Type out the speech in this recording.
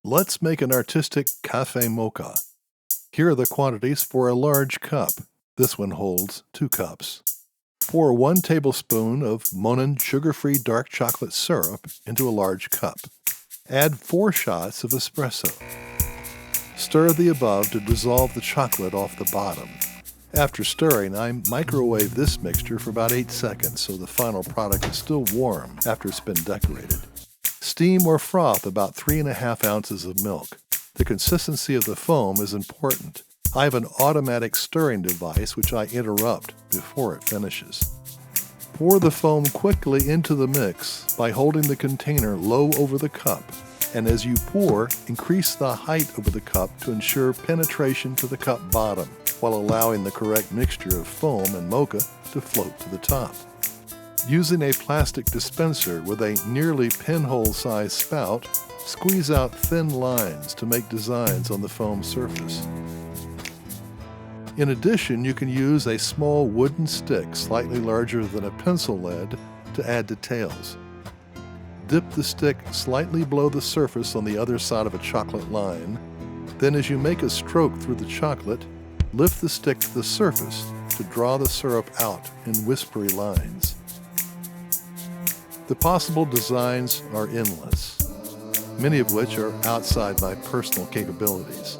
Let's make an artistic cafe mocha. Here are the quantities for a large cup. This one holds 2 cups. Pour 1 tablespoon of Monin sugar-free dark chocolate syrup into a large cup. Add 4 shots of espresso. Stir the above to dissolve the chocolate off the bottom. After stirring, I microwave this mixture for about 8 seconds so the final product is still warm after it's been decorated. Steam or froth about 3½ ounces of milk. The consistency of the foam is important. I have an automatic stirring device which I interrupt before it finishes. Pour the foam quickly into the mix by holding the container low over the cup, and as you pour, increase the height over the cup to ensure penetration to the cup bottom, while allowing the correct mixture of foam and mocha to float to the top. Using a plastic dispenser with a nearly pinhole-sized spout, squeeze out thin lines to make designs on the foam surface. In addition, you can use a small wooden stick slightly larger than a pencil lead to add details. Dip the stick slightly below the surface on the other side of a chocolate line. Then as you make a stroke through the chocolate, lift the stick to the surface to draw the syrup out in whispery lines. The possible designs are endless, many of which are outside my personal capabilities.